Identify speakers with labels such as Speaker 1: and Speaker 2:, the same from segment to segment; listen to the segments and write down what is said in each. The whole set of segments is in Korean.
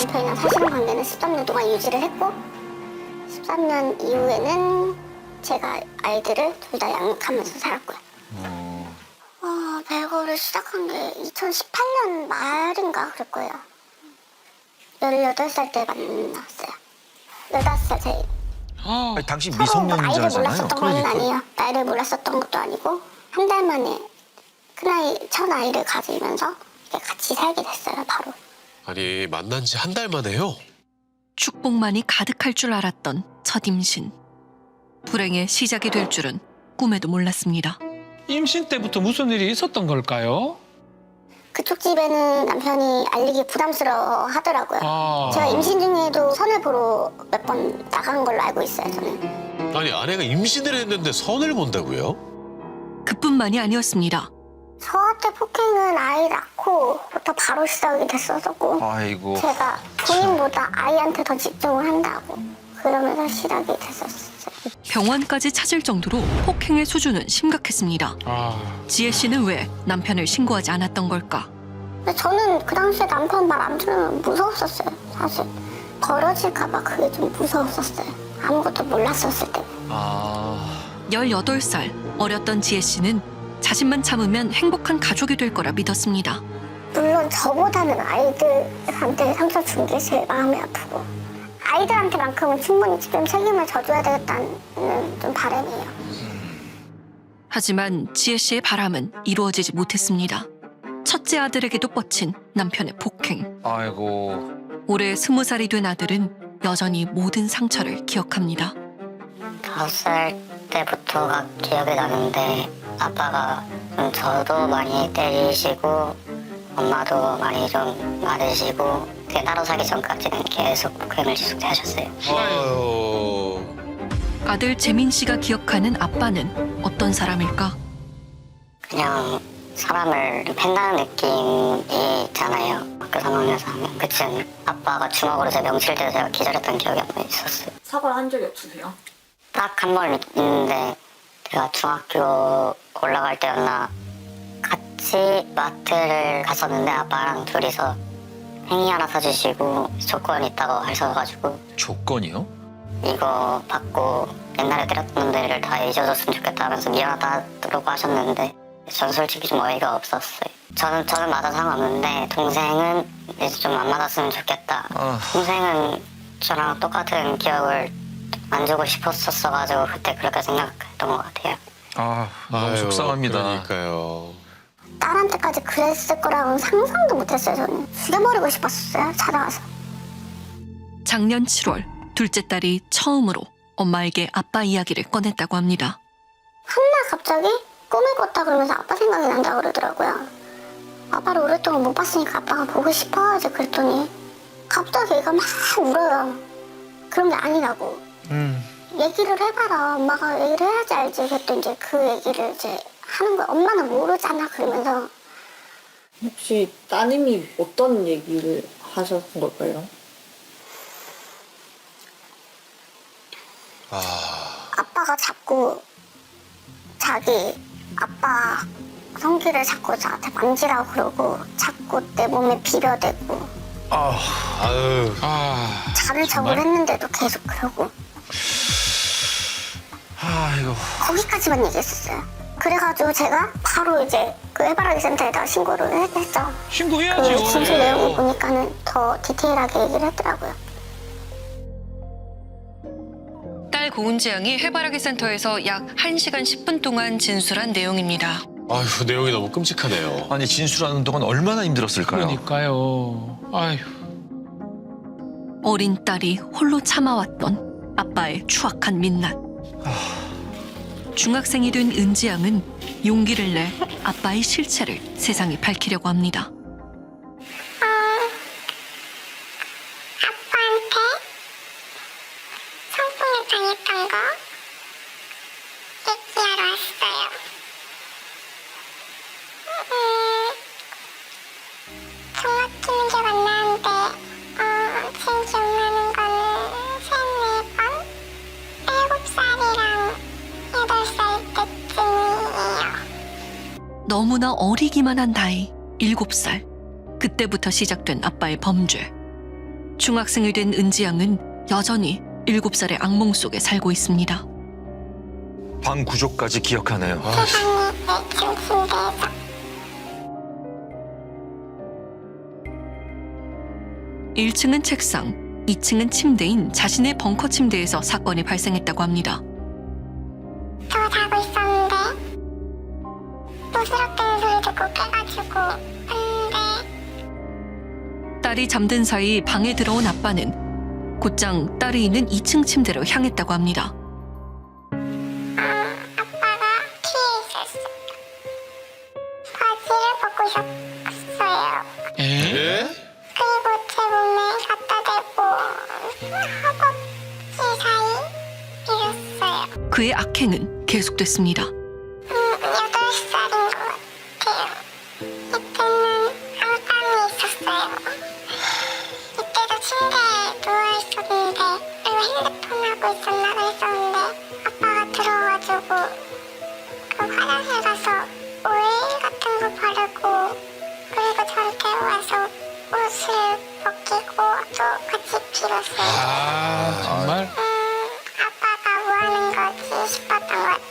Speaker 1: 남편이랑 사실혼 관계는 13년 동안 유지를 했고 13년 이후에는 제가 아이들을 둘 다 양육하면서 살았고요. 배구를 시작한 게 2018년 말인가 그럴 거예요. 18살 때 만났어요. 15살 제
Speaker 2: 아니, 당신
Speaker 1: 서로 나이를
Speaker 2: 미성년자잖아요.
Speaker 1: 몰랐었던 건 아니에요. 나이를 몰랐었던 것도 아니고 한 달 만에 큰아이, 첫 아이를 가지면서 이렇게 같이 살게 됐어요, 바로.
Speaker 3: 아니, 만난 지 한 달 만에요?
Speaker 4: 축복만이 가득할 줄 알았던 첫 임신. 불행의 시작이 될 줄은 꿈에도 몰랐습니다.
Speaker 5: 임신 때부터 무슨 일이 있었던 걸까요?
Speaker 1: 그쪽 집에는 남편이 알리기 부담스러워 하더라고요.
Speaker 5: 아.
Speaker 1: 제가 임신 중에도 선을 보러 몇 번 나간 걸로 알고 있어요, 저는.
Speaker 3: 아니, 아내가 임신을 했는데 선을 본다고요?
Speaker 4: 그뿐만이 아니었습니다.
Speaker 1: 저한테 폭행은 아이 낳고부터 바로 시작이 됐었고
Speaker 2: 아이고.
Speaker 1: 제가 본인보다 아이한테 더 집중을 한다고 그러면서 시작이 됐었어요.
Speaker 4: 병원까지 찾을 정도로 폭행의 수준은 심각했습니다. 지혜 씨는 왜 남편을 신고하지 않았던 걸까?
Speaker 1: 근데 저는 그 당시에 남편 말 안 들으면 무서웠었어요, 사실. 벌어질까 봐 그게 좀 무서웠었어요. 아무것도 몰랐었을 때.
Speaker 4: 18살 어렸던 지혜 씨는 자신만 참으면 행복한 가족이 될 거라 믿었습니다.
Speaker 1: 물론 저보다는 아이들한테 상처 준 게 제일 마음이 아프고 아이들한테만큼은 충분히 지금 책임을 져줘야 되겠다는 좀 바람이에요.
Speaker 4: 하지만 지혜 씨의 바람은 이루어지지 못했습니다. 첫째 아들에게도 뻗친 남편의 폭행.
Speaker 2: 아이고.
Speaker 4: 올해 20살이 된 아들은 여전히 모든 상처를 기억합니다.
Speaker 6: 5살 때부터가 기억이 나는데 아빠가 저도 많이 때리시고 엄마도 많이 좀 맞으시고 따로 사기 전까지는 계속 폭행을 지속하셨어요.
Speaker 3: 아유.
Speaker 4: 아들 재민 씨가 기억하는 아빠는 어떤 사람일까?
Speaker 6: 그냥 사람을 팬다는 느낌이 있잖아요. 학교 상황에서 하면. 그치만 아빠가 주먹으로 제 명칠 때 제가 기절했던 기억이 한 번 있었어요.
Speaker 7: 사과를 한 적이 없으세요?
Speaker 6: 딱 한 번 있는데 제가 중학교 올라갈 때였나 같이 마트를 갔었는데 아빠랑 둘이서 행위 하나 사주시고 조건 있다고 하셔가지고
Speaker 2: 조건이요?
Speaker 6: 이거 받고 옛날에 때렸던 놈들을 다 잊어줬으면 좋겠다 하면서 미안하다고 하셨는데 전 솔직히 좀 어이가 없었어요. 저는 맞아 상관없는데 동생은 이제 좀 안 맞았으면 좋겠다. 동생은 저랑 똑같은 기억을 안 주고 싶었었어가지고 그때 그렇게 생각했던 것 같아요.
Speaker 2: 너무
Speaker 3: 아유,
Speaker 2: 속상합니다.
Speaker 3: 그러니까요.
Speaker 1: 딸한테까지 그랬을 거라고는 상상도 못했어요, 저는. 죽여버리고 싶었어요, 찾아와서.
Speaker 4: 작년 7월 둘째 딸이 처음으로 엄마에게 아빠 이야기를 꺼냈다고 합니다.
Speaker 1: 한날 갑자기 꿈을 꿨다 그러면서 아빠 생각이 난다고 그러더라고요. 아빠를 오랫동안 못 봤으니까 아빠가 보고 싶어 이제 그랬더니 갑자기 애가 막 울어요. 그런 게 아니라고. 얘기를 해봐라. 엄마가 얘기를 해야지 알지. 그랬더니 이제 그 얘기를 이제 하는 거야. 엄마는 모르잖아 그러면서.
Speaker 7: 혹시 따님이 어떤 얘기를 하셨던 걸까요?
Speaker 1: 아빠가 자꾸 자기 아빠 성기를 자꾸 저한테 만지라고 그러고 자꾸 내 몸에 비벼대고
Speaker 3: 아유.
Speaker 1: 잠을
Speaker 5: 정말?
Speaker 1: 했는데도 계속 그러고
Speaker 2: 아이고.
Speaker 1: 거기까지만 얘기했었어요. 그래가지고 제가 바로 이제 그 해바라기 센터에다가 신고를 했죠. 그
Speaker 5: 신고해야죠.
Speaker 1: 진술 내용을 보니까는 더 디테일하게 얘기를 했더라고요.
Speaker 4: 딸 고은지 양이 해바라기 센터에서 약 1시간 10분 동안 진술한 내용입니다.
Speaker 3: 아유, 내용이 너무 끔찍하네요.
Speaker 2: 아니, 진술하는 동안 얼마나 힘들었을까요?
Speaker 5: 그러니까요. 아휴.
Speaker 4: 어린 딸이 홀로 참아왔던 아빠의 추악한 민낯. 중학생이 된 은지 양은 용기를 내 아빠의 실체를 세상에 밝히려고 합니다.
Speaker 1: 아빠한테 성폭력 당했던 거 얘기하러 왔어요. 정확히 문제 만나는데 제일 기억나는 거는 3-4번 7살이랑 8살 때쯤이에요.
Speaker 4: 너무나 어리기만 한 나이 7살. 그때부터 시작된 아빠의 범죄. 중학생이 된 은지양은 여전히 7살의 악몽 속에 살고 있습니다.
Speaker 2: 방 구조까지 기억하네요.
Speaker 1: 세상에 내 지금 침대에서
Speaker 4: 1층은 책상, 2층은 침대인 자신의 벙커 침대에서 사건이 발생했다고 합니다.
Speaker 1: 저 자고 있었는데 부스럭대는 소리 듣고 깨가지고 했는데
Speaker 4: 딸이 잠든 사이 방에 들어온 아빠는 곧장 딸이 있는 2층 침대로 향했다고 합니다.
Speaker 1: 아빠가 키에 있었어요. 바지를 벗고 있었어요.
Speaker 5: 에?
Speaker 3: 예?
Speaker 1: 그리고 제 몸에 갖다 대고 허벅지 사이 이랬어요.
Speaker 4: 그의 악행은 계속됐습니다.
Speaker 1: 8살인 것 같아요. 이때는 안방에 있었어요. 이때도 침대에 누워있었는데 그리고 핸드폰 하고 있었나 그랬었는데 아빠가 들어와가지고 그 화장실 가서 오일 같은 거 바르고 그리고 저를 깨워와서 옷을 벗기고 또 같이 빌었어요.
Speaker 5: 아, 정말?
Speaker 1: 아빠가 뭐 하는 거지 싶었던 것 같아요.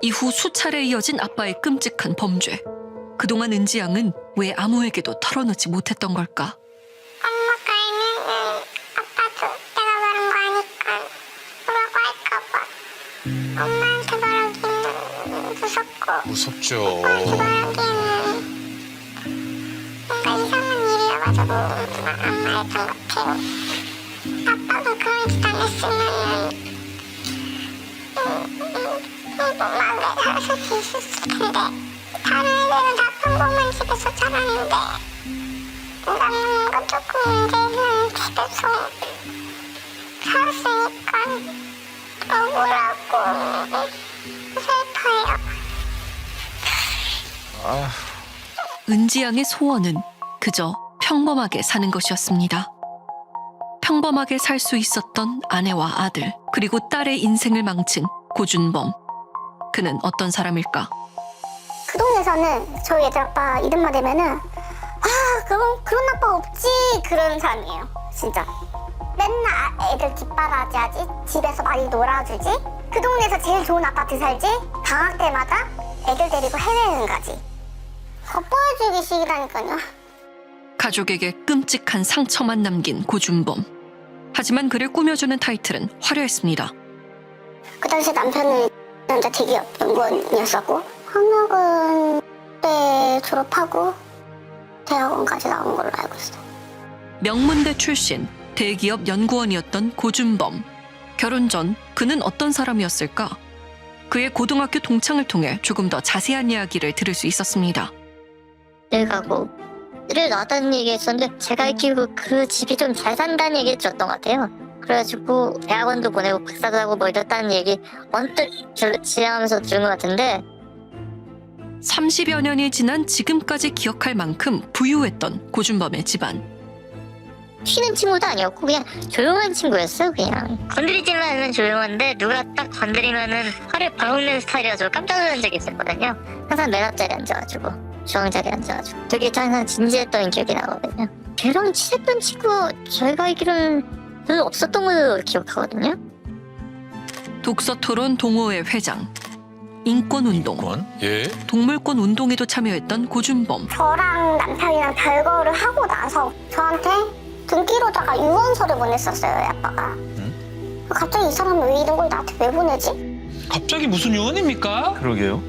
Speaker 4: 이후 수차례 이어진 아빠의 끔찍한 범죄. 그동안 은지양은 왜 아무에게도 털어놓지 못했던 걸까?
Speaker 1: 엄마가 아빠도 내가 말한 거 아니까 뭐라고 할까봐 엄마한테 말하기는 무섭고
Speaker 3: 무섭죠.
Speaker 1: 말하기에는 뭔가 이상한 일이어가지고 안 말했던 것 같아요. 아빠가 그런 짓 안 했으면 마음에 살았을 수 있었을 텐데 다른 애들은 다 평범한 집에서 자랐는데 나는 건 조금 문제는 집에서 살았으니까 억울하고 슬퍼요.
Speaker 4: 은지양의 소원은 그저 평범하게 사는 것이었습니다. 평범하게 살 수 있었던 아내와 아들, 그리고 딸의 인생을 망친 고준범. 그는 어떤 사람일까?
Speaker 1: 그 동네에서는 저희 애들 아빠 이름만 대면은 그런 아빠 없지 그런 사람이에요. 진짜 맨날 애들 뒷바라지 하지, 집에서 많이 놀아주지, 그 동네에서 제일 좋은 아파트 살지, 방학 때마다 애들 데리고 해외여행 가지. 겉보여주기식이라니까요.
Speaker 4: 가족에게 끔찍한 상처만 남긴 고준범. 하지만 그를 꾸며주는 타이틀은 화려했습니다.
Speaker 1: 그 당시에 남편은 남자 대기업 연구원이었었고 학력은 그때 졸업하고 대학원까지 나온 걸로 알고 있어요.
Speaker 4: 명문대 출신, 대기업 연구원이었던 고준범. 결혼 전 그는 어떤 사람이었을까? 그의 고등학교 동창을 통해 조금 더 자세한 이야기를 들을 수 있었습니다.
Speaker 6: 내가고를 나왔다는 얘기 했었는데 제가 알기로 그 집이 좀 잘 산다는 얘기 들었던 것 같아요. 그래가지고 대학원도 보내고 박사도 하고 뭐 이랬다는 얘기 언뜻 지나가면서 들은 것 같은데
Speaker 4: 30여 년이 지난 지금까지 기억할 만큼 부유했던 고준범의 집안.
Speaker 6: 튀는 친구도 아니었고 그냥 조용한 친구였어요. 그냥 건드리지만 않으면 조용한데 누가 딱 건드리면은 화를 방울 내는 스타일이어서 깜짝 놀란 적이 있었거든요. 항상 맨 앞자리에 앉아가지고 중앙자리에 앉아가지고 되게 항상 진지했던 기억이 나거든요. 걔랑 친했던 친구가 저희가 알기로는 별로 없었던 걸로 기억하거든요.
Speaker 4: 독서토론 동호회 회장, 인권운동,
Speaker 2: 권?
Speaker 3: 예?
Speaker 4: 동물권 운동에도 참여했던 고준범.
Speaker 1: 저랑 남편이랑 별거를 하고 나서 저한테 등기로다가 유언서를 보냈었어요, 아빠가. 갑자기 이 사람은 왜 이런 걸 나한테 왜 보내지?
Speaker 5: 갑자기 무슨 유언입니까?
Speaker 2: 그러게요.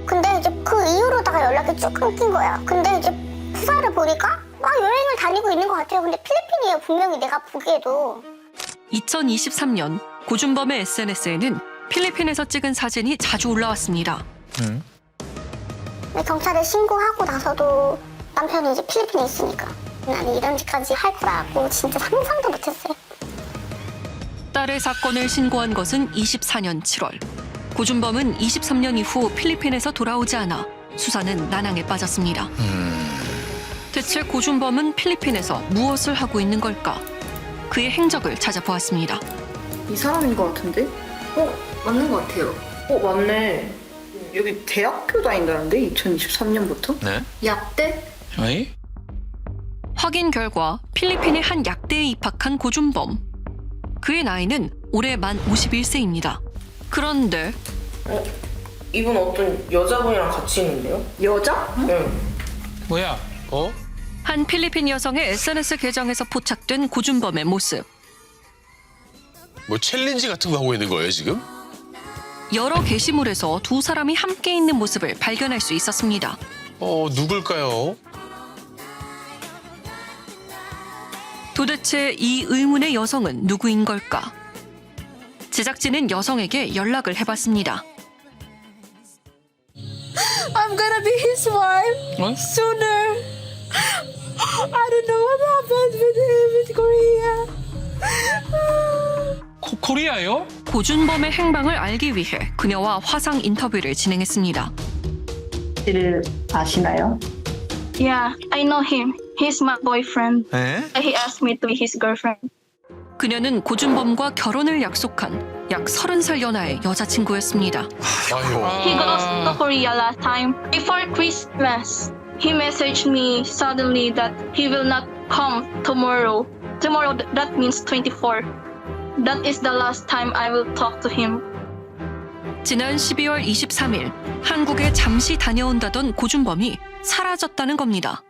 Speaker 1: 근데 이제 그 이후로다가 연락이 쭉 끊긴 거야. 근데 이제 프사를 보니까 여행을 다니고 있는 것 같아요. 근데 필리핀이에요, 분명히 내가 보기에도.
Speaker 4: 2023년 고준범의 SNS에는 필리핀에서 찍은 사진이 자주 올라왔습니다.
Speaker 1: 근데 경찰에 신고하고 나서도 남편이 이제 필리핀에 있으니까 나는 이런 짓까지 할 거라고 진짜 상상도 못했어요.
Speaker 4: 딸의 사건을 신고한 것은 24년 7월. 고준범은 23년 이후 필리핀에서 돌아오지 않아 수사는 난항에 빠졌습니다. 대체 고준범은 필리핀에서 무엇을 하고 있는 걸까? 그의 행적을 찾아보았습니다.
Speaker 7: 이 사람인 것 같은데?
Speaker 8: 맞는 것 같아요.
Speaker 7: 맞네. 여기 대학교 다닌다는데 2023년부터?
Speaker 2: 네.
Speaker 8: 약대?
Speaker 5: 어이?
Speaker 4: 확인 결과 필리핀의 한 약대에 입학한 고준범. 그의 나이는 올해 만 51세입니다. 그런데
Speaker 7: 이분 어떤 여자분이랑 같이 있는데요? 여자? 네.
Speaker 5: 뭐야?
Speaker 3: 어?
Speaker 4: 한 필리핀 여성의 SNS 계정에서 포착된 고준범의 모습.
Speaker 3: 뭐 챌린지 같은 거 하고 있는 거예요 지금?
Speaker 4: 여러 게시물에서 두 사람이 함께 있는 모습을 발견할 수 있었습니다.
Speaker 3: 누굴까요?
Speaker 4: 도대체 이 의문의 여성은 누구인 걸까? 제작진은 여성에게 연락을 해봤습니다.
Speaker 9: I'm gonna be his wife
Speaker 5: 어?
Speaker 9: sooner. I don't know what happened with him in Korea.
Speaker 5: 코리아요?
Speaker 4: 고준범의 행방을 알기 위해 그녀와 화상 인터뷰를 진행했습니다.
Speaker 10: 씨를 아시나요?
Speaker 11: Yeah, I know him. He's my boyfriend.
Speaker 2: 에?
Speaker 11: He asked me to be his girlfriend.
Speaker 4: 그녀는 고준범과 결혼을 약속한 약 30살 연하의 여자친구였습니다.
Speaker 3: 아유.
Speaker 11: He goes to Korea last time. Before Christmas, he messaged me suddenly that he will not come tomorrow. Tomorrow, that means 24. That is the last time I will talk to him.
Speaker 4: 지난 12월 23일 한국에 잠시 다녀온다던 고준범이 사라졌다는 겁니다.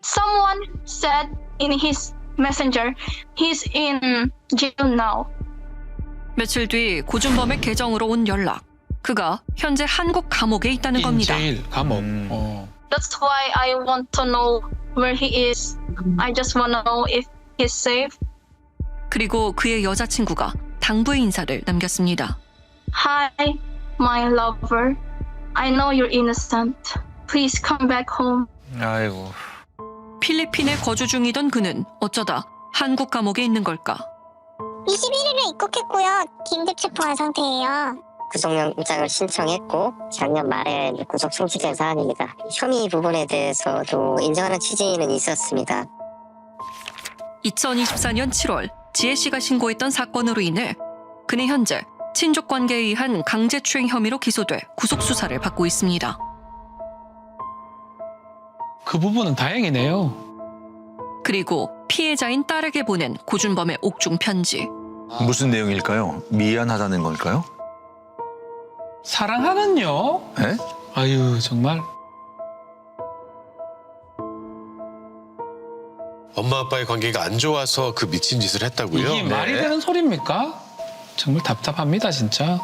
Speaker 11: Someone said in his messenger, he's in jail now.
Speaker 4: 며칠 뒤 고준범의 계정으로 온 연락. 그가 현재 한국 감옥에 있다는 겁니다.
Speaker 5: 인제일 감옥.
Speaker 11: That's why I want to know where he is. I just want to know if he's safe.
Speaker 4: 그리고 그의 여자친구가 당부의 인사를 남겼습니다.
Speaker 11: Hi, my lover. I know you're innocent. Please come back home.
Speaker 2: 아이고.
Speaker 4: 필리핀에 거주 중이던 그는 어쩌다 한국 감옥에 있는 걸까?
Speaker 1: 21일에 입국했고요. 긴급 체포한 상태예요.
Speaker 6: 구속영장을 신청했고 작년 말에 구속 송치된 사안입니다. 혐의 부분에 대해서도 인정하는 취지는 있었습니다.
Speaker 4: 2024년 7월 지혜 씨가 신고했던 사건으로 인해 그는 현재 친족 관계에 의한 강제추행 혐의로 기소돼 구속 수사를 받고 있습니다.
Speaker 5: 그 부분은 다행이네요.
Speaker 4: 그리고 피해자인 딸에게 보낸 고준범의 옥중 편지.
Speaker 2: 무슨 내용일까요? 미안하다는 걸까요?
Speaker 5: 사랑하는요?
Speaker 2: 에?
Speaker 5: 아유 정말.
Speaker 3: 엄마 아빠의 관계가 안 좋아서 그 미친 짓을 했다고요?
Speaker 5: 이게 말이 되는 소리입니까? 정말 답답합니다 진짜.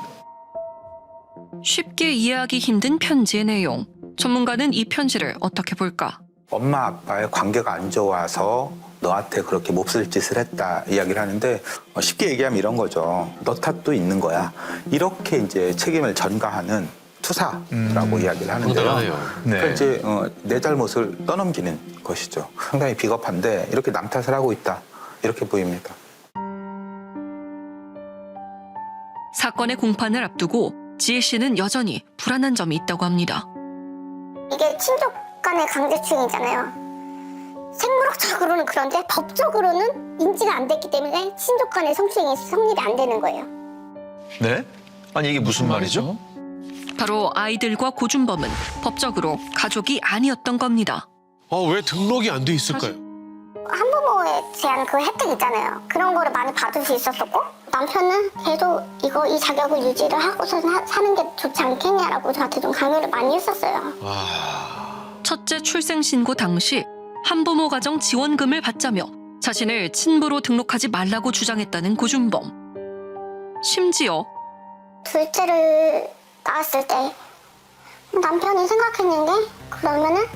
Speaker 4: 쉽게 이해하기 힘든 편지의 내용. 전문가는 이 편지를 어떻게 볼까?
Speaker 12: 엄마 아빠의 관계가 안 좋아서 너한테 그렇게 몹쓸 짓을 했다 이야기를 하는데 쉽게 얘기하면 이런 거죠. 너 탓도 있는 거야. 이렇게 이제 책임을 전가하는 투사라고 이야기를 하는데요.
Speaker 3: 그러네요.
Speaker 12: 그러니까
Speaker 2: 네.
Speaker 12: 이제 내 잘못을 떠넘기는 것이죠. 상당히 비겁한데 이렇게 남 탓을 하고 있다 이렇게 보입니다.
Speaker 4: 사건의 공판을 앞두고 지혜 씨는 여전히 불안한 점이 있다고 합니다.
Speaker 1: 이게 친족 간의 강제추행이잖아요. 생물학적으로는 그런데 법적으로는 인지가 안 됐기 때문에 친족 간의 성추행이 성립이 안 되는 거예요.
Speaker 2: 네? 아니 이게 무슨 말이죠?
Speaker 4: 바로 아이들과 고준범은 법적으로 가족이 아니었던 겁니다.
Speaker 3: 왜 등록이 안 돼 있을까요?
Speaker 1: 한부모에 대한 그 혜택 있잖아요. 그런 거를 많이 받을 수 있었었고 남편은 계속 이 자격을 유지를 하고서 사는 게 좋지 않겠냐라고 저한테 좀 강요를 많이 했었어요.
Speaker 4: 첫째 출생 신고 당시 한부모 가정 지원금을 받자며 자신을 친부로 등록하지 말라고 주장했다는 고준범. 심지어
Speaker 1: 둘째를 낳았을 때 남편이 생각했는 게 그러면은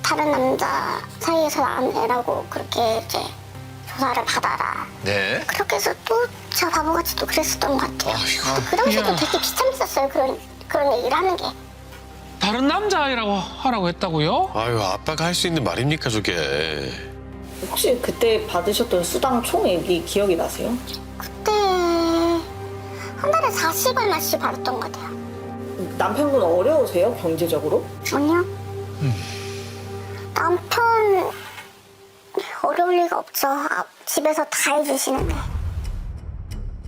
Speaker 1: 다른 남자 사이에서 낳은 애라고 그렇게 이제 조사를 받아라.
Speaker 2: 네.
Speaker 1: 그렇게 해서 또 제가 바보같이 또 그랬었던 것 같아요. 그 당시에도 되게 비참했었어요. 그런 얘기를 하는 게.
Speaker 5: 다른 남자아이라고 하라고 했다고요?
Speaker 3: 아유 아빠가 할 수 있는 말입니까 저게.
Speaker 10: 혹시 그때 받으셨던 수당 총액이 기억이 나세요?
Speaker 1: 그때 한 달에 40얼마씩 받았던 것 같아요.
Speaker 10: 남편분 어려우세요? 경제적으로?
Speaker 1: 아니요. 남편 어려울 리가 없죠. 집에서 다 해주시는데.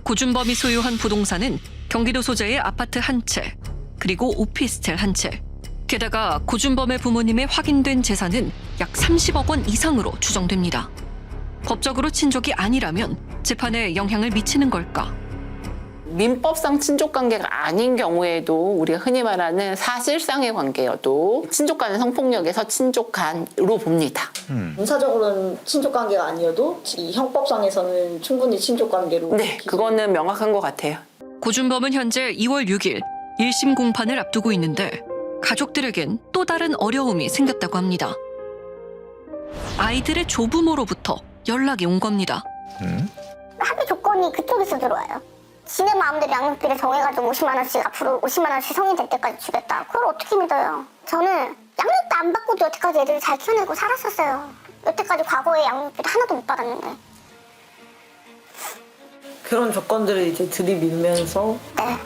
Speaker 4: 고준범이 소유한 부동산은 경기도 소재의 아파트 한 채, 그리고 오피스텔 한 채, 게다가 고준범의 부모님의 확인된 재산은 약 30억 원 이상으로 추정됩니다. 법적으로 친족이 아니라면 재판에 영향을 미치는 걸까?
Speaker 9: 민법상 친족 관계가 아닌 경우에도 우리가 흔히 말하는 사실상의 관계여도 친족 간의 성폭력에서 친족 간으로 봅니다.
Speaker 10: 문사적으로는 친족 관계가 아니어도 이 형법상에서는 충분히 친족 관계로.
Speaker 9: 네, 그거는 명확한 것 같아요.
Speaker 4: 고준범은 현재 2월 6일 1심 공판을 앞두고 있는데 가족들에겐 또 다른 어려움이 생겼다고 합니다. 아이들의 조부모로부터 연락이 온 겁니다.
Speaker 1: 합의 조건이 그쪽에서 들어와요. 지네 마음대로 양육비를 정해가지고 50만 원씩 앞으로 50만 원씩 성인 될 때까지 주겠다. 그걸 어떻게 믿어요? 저는 양육비 안 받고도 여태까지 애들을 잘 키워내고 살았었어요. 여태까지 과거에 양육비도 하나도 못 받았는데.
Speaker 10: 그런 조건들을 이제 들이밀면서
Speaker 1: 네.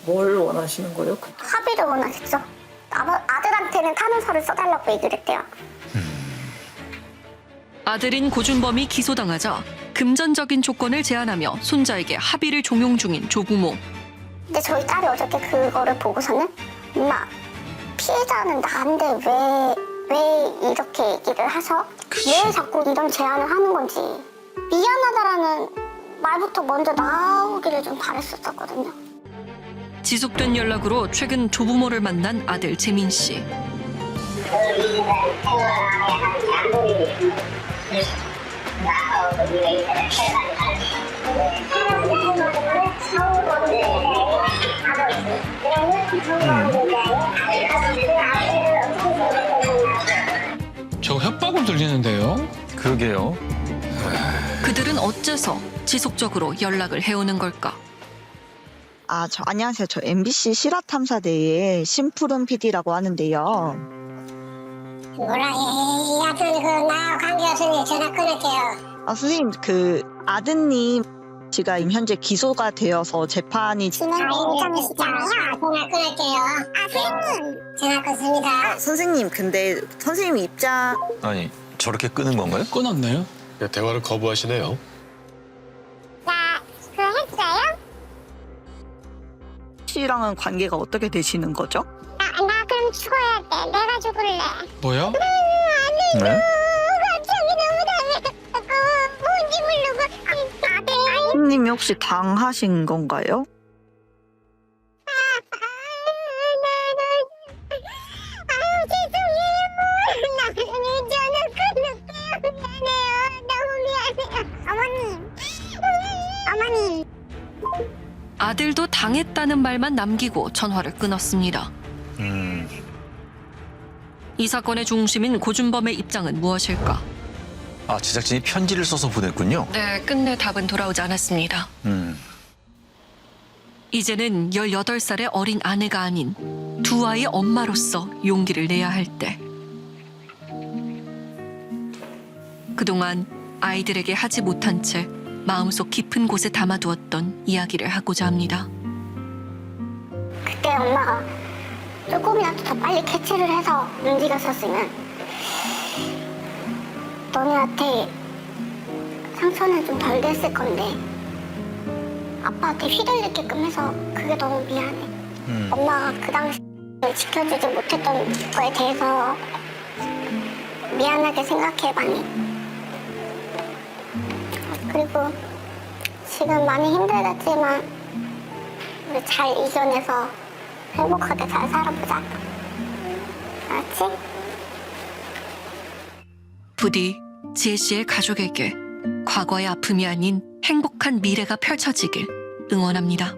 Speaker 10: 뭘 원하시는 거예요?
Speaker 1: 합의를 원하겠죠. 아들한테는 탄원서를 써달라고 얘기를 했대요.
Speaker 4: 아들인 고준범이 기소당하자 금전적인 조건을 제안하며 손자에게 합의를 종용 중인 조부모.
Speaker 1: 근데 저희 딸이 어저께 그거를 보고서는 엄마, 피해자는 나인데 왜 이렇게 얘기를 해서 왜 자꾸 이런 제안을 하는 건지 미안하다라는 말부터 먼저 나오기를 좀 바랬었거든요.
Speaker 4: 지속된 연락으로 최근 조부모를 만난 아들 재민 씨.
Speaker 5: 저 협박으로 들리는데요.
Speaker 2: 그러게요.
Speaker 4: 그들은 어째서 지속적으로 연락을 해오는 걸까?
Speaker 13: 안녕하세요. 저 MBC 실화탐사대의 심푸른 PD라고 하는데요.
Speaker 1: 뭐라 이 아들 나하고 관계없으니 전화 끊을게요.
Speaker 13: 선생님, 아드님 지가 현재 기소가 되어서 재판이
Speaker 1: 진행되시잖아요. 전화 끊을게요. 선생님 전화 끊습니다.
Speaker 13: 선생님, 근데 선생님 입장
Speaker 2: 아니, 저렇게 끄는 건가요?
Speaker 5: 끊었나요?
Speaker 3: 대화를 거부하시네요.
Speaker 1: 했어요?
Speaker 13: 씨랑은 관계가 어떻게 되시는 거죠?
Speaker 1: 나 그럼 죽어야 돼. 내가 죽을래.
Speaker 5: 뭐요?
Speaker 2: 네?
Speaker 1: 갑자기 너무 뭔지 모르고 아들
Speaker 13: 선생님이 혹시 당하신 건가요?
Speaker 1: 죄송해요. 전화 끊을게요. 미안해요. 너무 미안해요. 어머님.
Speaker 4: 아들도 당했다는 말만 남기고 전화를 끊었습니다. 이 사건의 중심인 고준범의 입장은 무엇일까?
Speaker 2: 아, 제작진이 편지를 써서 보냈군요.
Speaker 4: 네, 끝내 답은 돌아오지 않았습니다. 이제는 18살의 어린 아내가 아닌 두 아이의 엄마로서 용기를 내야 할 때. 그동안 아이들에게 하지 못한 채 마음속 깊은 곳에 담아두었던 이야기를 하고자 합니다.
Speaker 1: 그때 엄마가 조금이라도 더 빨리 캐치를 해서 움직였었으면 너네한테 상처는 좀 덜 됐을 건데 아빠한테 휘둘리게끔 해서 그게 너무 미안해. 엄마가 그 당시 지켜주지 못했던 거에 대해서 미안하게 생각해 많이. 그리고 지금 많이 힘들겠지만 우리 잘 이겨내서 행복하게 잘 살아보자. 알았지?
Speaker 4: 부디 지혜 씨의 가족에게 과거의 아픔이 아닌 행복한 미래가 펼쳐지길 응원합니다.